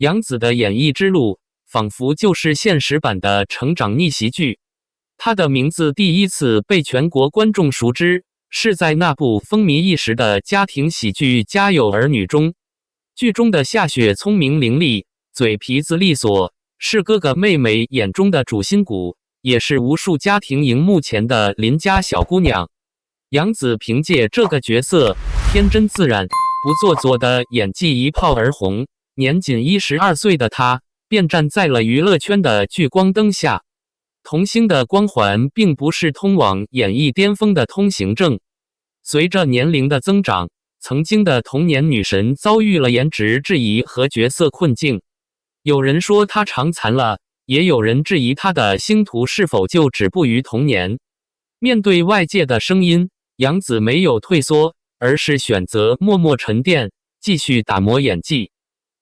杨紫的演艺之路仿佛就是现实版的成长逆袭剧。她的名字第一次被全国观众熟知，是在那部风靡一时的家庭喜剧《家有儿女》中。剧中的夏雪聪明伶俐，嘴皮子利索，是哥哥妹妹眼中的主心骨，也是无数家庭荧幕前的邻家小姑娘。杨紫凭借这个角色天真自然、不做作的演技一炮而红，年仅12岁的她便站在了娱乐圈的聚光灯下。童星的光环并不是通往演艺巅峰的通行证。随着年龄的增长，曾经的童年女神遭遇了颜值质疑和角色困境。有人说她长残了，也有人质疑她的星途是否就止步于童年。面对外界的声音，杨紫没有退缩，而是选择默默沉淀，继续打磨演技。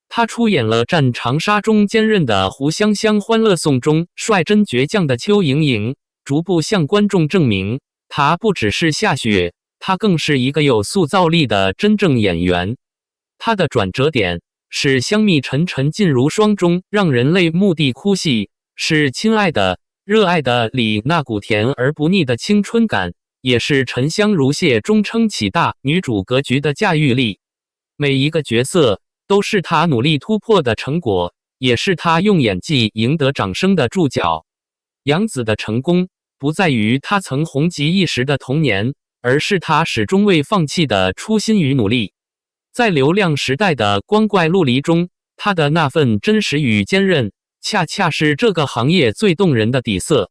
她出演了《战长沙》中坚韧的胡香香，《欢乐颂》中率真倔强的邱莹莹，逐步向观众证明，她不只是夏雪，她更是一个有塑造力的真正演员。她的转折点是香蜜沉沉烬如霜中让人泪目的哭戏，是亲爱的、热爱的里那股甜而不腻的青春感，也是沉香如屑中撑起大女主格局的驾驭力。每一个角色都是她努力突破的成果，也是她用演技赢得掌声的注脚。杨紫的成功不在于她曾红极一时的童年，而是她始终未放弃的初心与努力。在流量时代的光怪陆离中，她的那份真实与坚韧，恰恰是这个行业最动人的底色。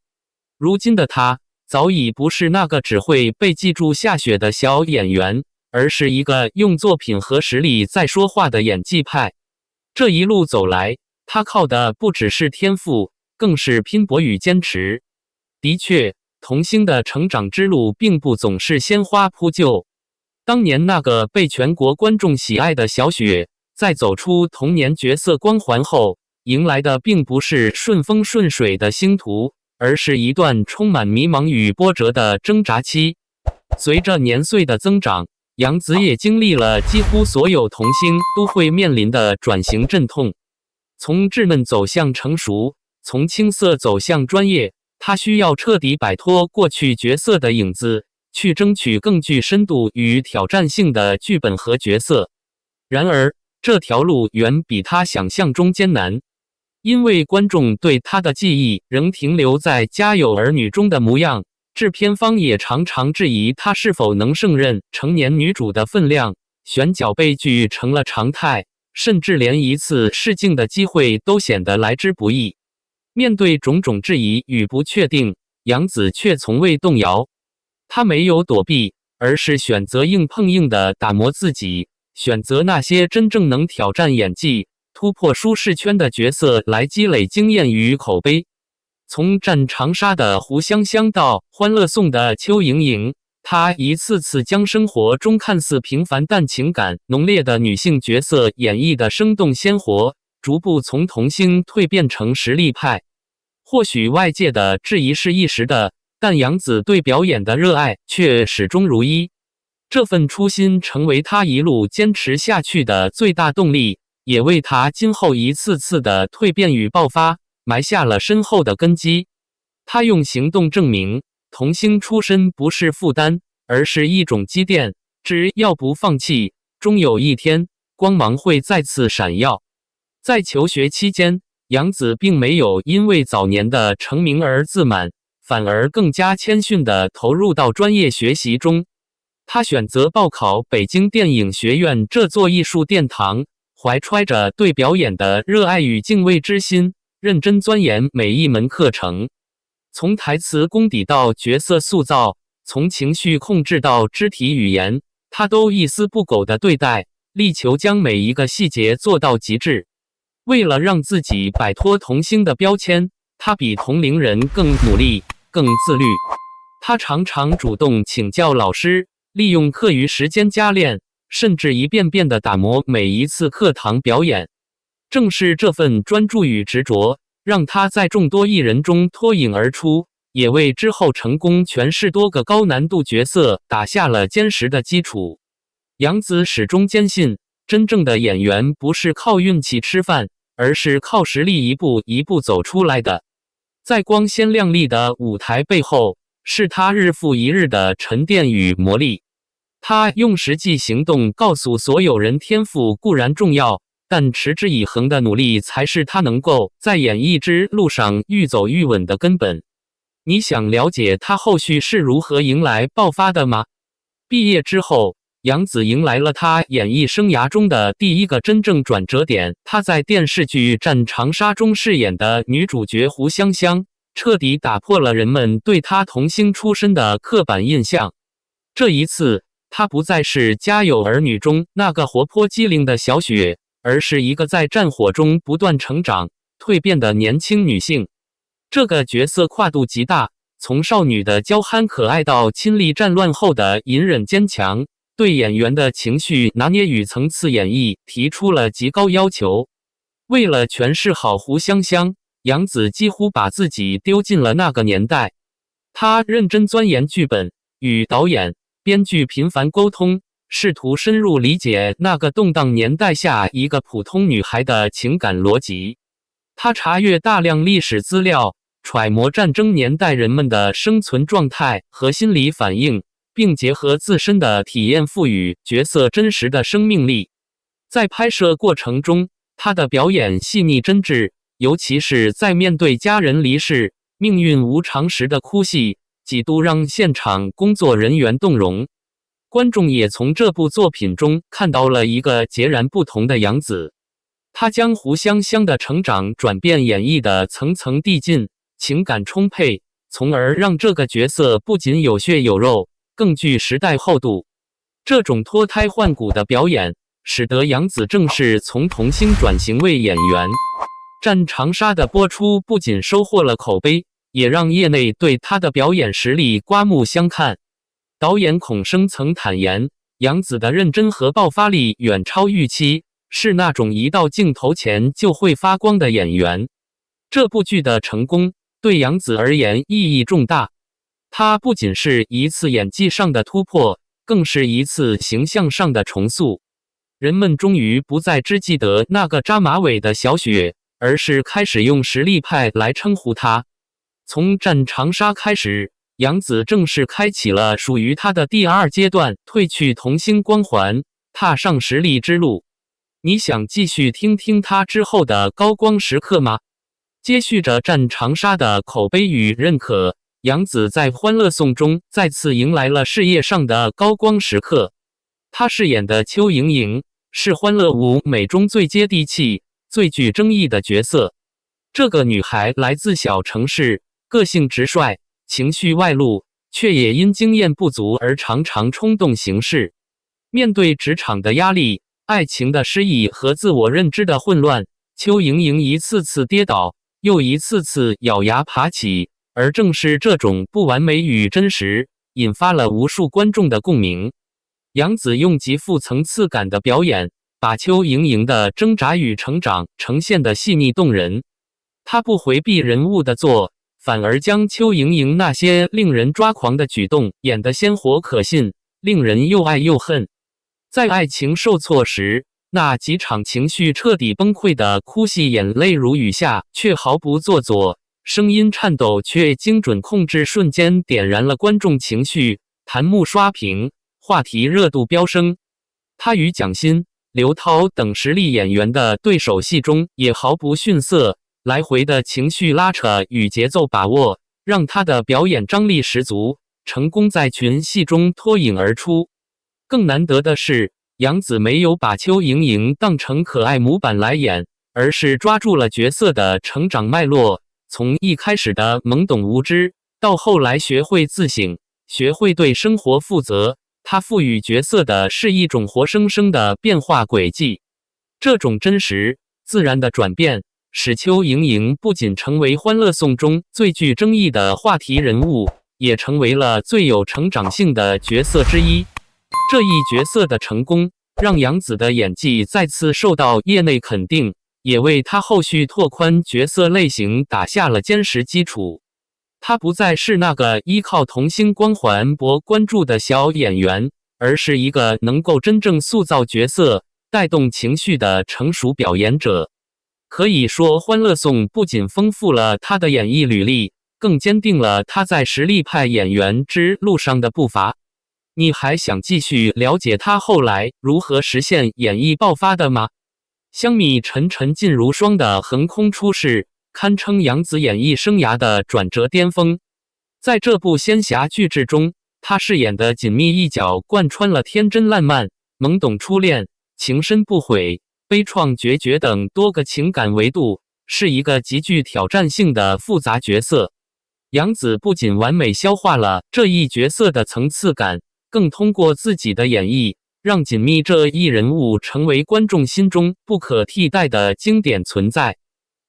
如今的她早已不是那个只会被记住夏雪的小演员，而是一个用作品和实力在说话的演技派。这一路走来，她靠的不只是天赋，更是拼搏与坚持。的确，童星的成长之路并不总是鲜花铺就。当年那个被全国观众喜爱的小雪，在走出童年角色光环后，迎来的并不是顺风顺水的星途，而是一段充满迷茫与波折的挣扎期。随着年岁的增长，杨紫也经历了几乎所有童星都会面临的转型阵痛，从稚嫩走向成熟，从青涩走向专业，她需要彻底摆脱过去角色的影子，去争取更具深度与挑战性的剧本和角色。然而，这条路远比她想象中艰难，因为观众对她的记忆仍停留在《家有儿女》中的模样，制片方也常常质疑她是否能胜任成年女主的分量，选角悲剧成了常态，甚至连一次试镜的机会都显得来之不易。面对种种质疑与不确定，杨紫却从未动摇。她没有躲避，而是选择硬碰硬地打磨自己，选择那些真正能挑战演技、突破舒适圈的角色来积累经验与口碑。从战长沙的胡香香到欢乐颂的邱莹莹，她一次次将生活中看似平凡但情感浓烈的女性角色演绎得生动鲜活，逐步从童星蜕变成实力派。或许外界的质疑是一时的，但杨紫对表演的热爱却始终如一。这份初心成为她一路坚持下去的最大动力，也为她今后一次次的蜕变与爆发埋下了深厚的根基。她用行动证明，童星出身不是负担，而是一种积淀，只要不放弃，终有一天光芒会再次闪耀。在求学期间，杨紫并没有因为早年的成名而自满，反而更加谦逊地投入到专业学习中。她选择报考北京电影学院这座艺术殿堂，怀揣着对表演的热爱与敬畏之心，认真钻研每一门课程。从台词功底到角色塑造，从情绪控制到肢体语言，她都一丝不苟地对待，力求将每一个细节做到极致。为了让自己摆脱童星的标签，她比同龄人更努力、更自律。她常常主动请教老师，利用课余时间加练，甚至一遍遍地打磨每一次课堂表演。正是这份专注与执着，让她在众多艺人中脱颖而出，也为之后成功诠释多个高难度角色打下了坚实的基础。杨紫始终坚信，真正的演员不是靠运气吃饭，而是靠实力一步一步走出来的。在光鲜亮丽的舞台背后，是他日复一日的沉淀与磨砺。他用实际行动告诉所有人，天赋固然重要，但持之以恒的努力才是他能够在演艺之路上愈走愈稳的根本。你想了解他后续是如何迎来爆发的吗？毕业之后，杨紫迎来了她演艺生涯中的第一个真正转折点。她在电视剧《战长沙》中饰演的女主角胡香香，彻底打破了人们对她童星出身的刻板印象。这一次，她不再是《家有儿女》中那个活泼机灵的小雪，而是一个在战火中不断成长、蜕变的年轻女性。这个角色跨度极大，从少女的娇憨可爱到亲历战乱后的隐忍坚强，对演员的情绪拿捏与层次演绎提出了极高要求。为了诠释好胡香香，杨紫几乎把自己丢进了那个年代。她认真钻研剧本，与导演、编剧频繁沟通，试图深入理解那个动荡年代下一个普通女孩的情感逻辑。她查阅大量历史资料，揣摩战争年代人们的生存状态和心理反应，并结合自身的体验赋予角色真实的生命力。在拍摄过程中，他的表演细腻真挚，尤其是在面对家人离世、命运无常时的哭戏，几度让现场工作人员动容。观众也从这部作品中看到了一个截然不同的杨紫。他将胡香香的成长转变演绎的层层递进，情感充沛，从而让这个角色不仅有血有肉，更具时代厚度。这种脱胎换骨的表演，使得杨紫正式从童星转型为演员。战长沙的播出不仅收获了口碑，也让业内对她的表演实力刮目相看。导演孔生曾坦言，杨紫的认真和爆发力远超预期，是那种一到镜头前就会发光的演员。这部剧的成功对杨紫而言意义重大，她不仅是一次演技上的突破，更是一次形象上的重塑。人们终于不再只记得那个扎马尾的小雪，而是开始用实力派来称呼她。从战长沙开始，杨紫正式开启了属于她的第二阶段，褪去童星光环，踏上实力之路。你想继续听听她之后的高光时刻吗？接续着战长沙的口碑与认可，杨紫在《欢乐颂》中再次迎来了事业上的高光时刻。她饰演的邱莹莹是《欢乐舞美》中最接地气、最具争议的角色。这个女孩来自小城市，个性直率，情绪外露，却也因经验不足而常常冲动行事。面对职场的压力、爱情的失意和自我认知的混乱，邱莹莹一次次跌倒，又一次次咬牙爬起，而正是这种不完美与真实，引发了无数观众的共鸣。杨紫用极富层次感的表演，把邱莹莹的挣扎与成长呈现得细腻动人。她不回避人物的做，反而将邱莹莹那些令人抓狂的举动演得鲜活可信，令人又爱又恨。在爱情受挫时，那几场情绪彻底崩溃的哭戏，眼泪如雨下，却毫不做作，声音颤抖却精准控制，瞬间点燃了观众情绪，弹幕刷屏，话题热度飙升。他与蒋欣、刘涛等实力演员的对手戏中也毫不逊色，来回的情绪拉扯与节奏把握，让他的表演张力十足，成功在群戏中脱颖而出。更难得的是，杨紫没有把邱莹莹当成可爱模板来演，而是抓住了角色的成长脉络，从一开始的懵懂无知，到后来学会自省，学会对生活负责。她赋予角色的是一种活生生的变化轨迹。这种真实、自然的转变，使邱莹莹不仅成为《欢乐颂》中最具争议的话题人物，也成为了最有成长性的角色之一。这一角色的成功，让杨紫的演技再次受到业内肯定，也为她后续拓宽角色类型打下了坚实基础。她不再是那个依靠童星光环博关注的小演员，而是一个能够真正塑造角色、带动情绪的成熟表演者。可以说，《欢乐颂》不仅丰富了他的演艺履历，更坚定了他在实力派演员之路上的步伐。你还想继续了解他后来如何实现演艺爆发的吗？香蜜沉沉烬如霜的横空出世，堪称杨紫演艺生涯的转折巅峰。在这部仙侠巨制中，他饰演的锦觅一角贯穿了天真烂漫、懵懂初恋、情深不悔、悲怆决绝等多个情感维度，是一个极具挑战性的复杂角色。杨紫不仅完美消化了这一角色的层次感，更通过自己的演绎，让锦觅这一人物成为观众心中不可替代的经典存在。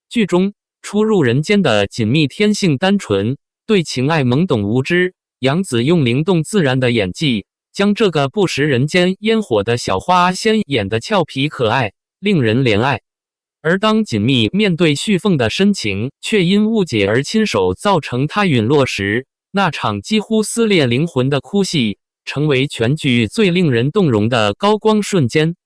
剧中初入人间的锦觅天性单纯，对情爱懵懂无知，杨紫用灵动自然的演技，将这个不食人间烟火的小花仙演得俏皮可爱，令人怜爱。而当锦觅面对旭凤的深情，却因误解而亲手造成她陨落时，那场几乎撕裂灵魂的哭戏，成为全剧最令人动容的高光瞬间。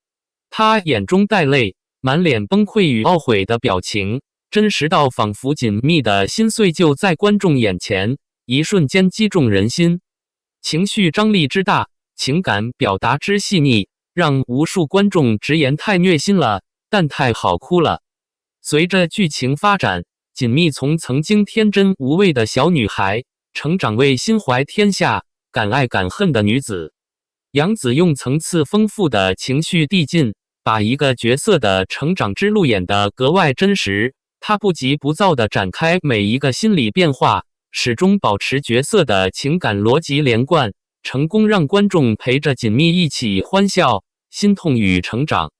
她眼中带泪，满脸崩溃与懊悔的表情，真实到仿佛锦觅的心碎就在观众眼前，一瞬间击中人心。情绪张力之大，情感表达之细腻，让无数观众直言太虐心了，但太好哭了。随着剧情发展，锦觅从曾经天真无畏的小女孩，成长为心怀天下、敢爱敢恨的女子。杨紫用层次丰富的情绪递进，把一个角色的成长之路演得格外真实。她不急不躁地展开每一个心理变化，始终保持角色的情感逻辑连贯，成功让观众陪着锦觅一起欢笑、心痛与成长。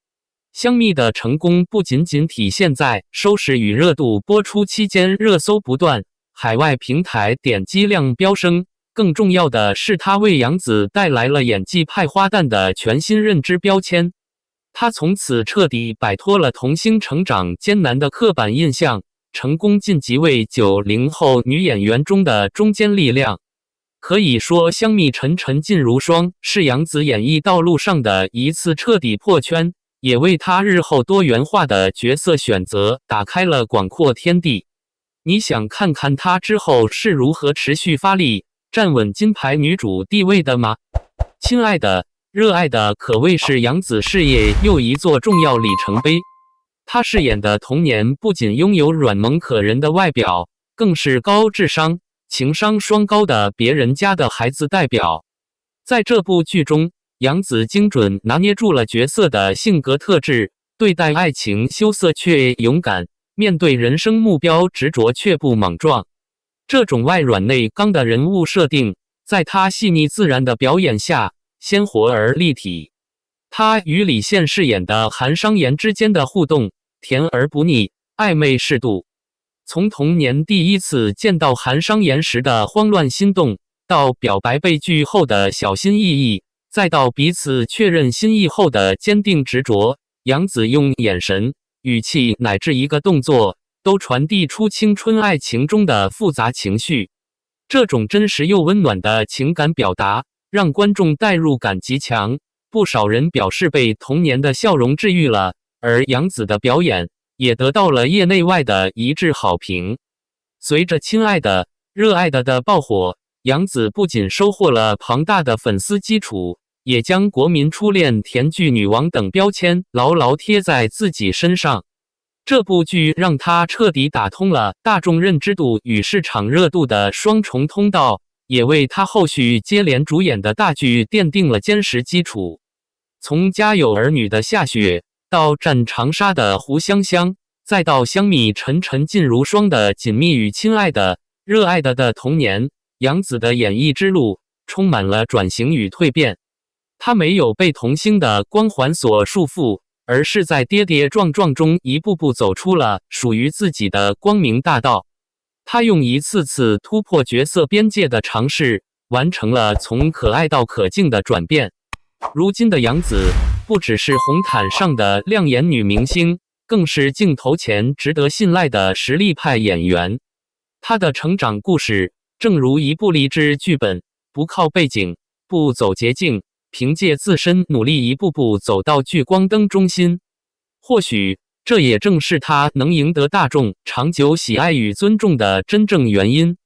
香蜜的成功不仅仅体现在收视与热度播出期间热搜不断，海外平台点击量飙升，更重要的是它为杨紫带来了演技派花旦的全新认知标签。她从此彻底摆脱了童星成长艰难的刻板印象，成功晋级为90后女演员中的中坚力量。可以说，香蜜沉沉烬如霜是杨紫演艺道路上的一次彻底破圈，也为她日后多元化的角色选择打开了广阔天地。你想看看她之后是如何持续发力，站稳金牌女主地位的吗？亲爱的，热爱的可谓是杨紫事业又一座重要里程碑。她饰演的童年不仅拥有软萌可人的外表，更是高智商、情商双高的别人家的孩子代表。在这部剧中，杨紫精准拿捏住了角色的性格特质，对待爱情羞涩却勇敢，面对人生目标执着却不莽撞。这种外软内刚的人物设定，在她细腻自然的表演下，鲜活而立体。她与李现饰演的韩商言之间的互动，甜而不腻，暧昧适度。从童年第一次见到韩商言时的慌乱心动，到表白被拒后的小心翼翼，再到彼此确认心意后的坚定执着，杨紫用眼神、语气乃至一个动作，都传递出青春爱情中的复杂情绪。这种真实又温暖的情感表达，让观众代入感极强，不少人表示被童年的笑容治愈了，而杨紫的表演也得到了业内外的一致好评。随着《亲爱的，热爱的》的爆火，杨紫不仅收获了庞大的粉丝基础，也将国民初恋、甜剧女王等标签牢牢贴在自己身上。这部剧让她彻底打通了大众认知度与市场热度的双重通道，也为她后续接连主演的大剧奠定了坚实基础。从《家有儿女》的夏雪，到战长沙的胡香香，再到香蜜沉沉烬如霜的锦觅与亲爱的、热爱的童年，杨紫的演艺之路充满了转型与蜕变。她没有被童星的光环所束缚，而是在跌跌撞撞中一步步走出了属于自己的光明大道。她用一次次突破角色边界的尝试，完成了从可爱到可敬的转变。如今的杨紫不只是红毯上的亮眼女明星，更是镜头前值得信赖的实力派演员。她的成长故事正如一部励志剧本，不靠背景，不走捷径，凭借自身努力一步步走到聚光灯中心。或许这也正是他能赢得大众长久喜爱与尊重的真正原因。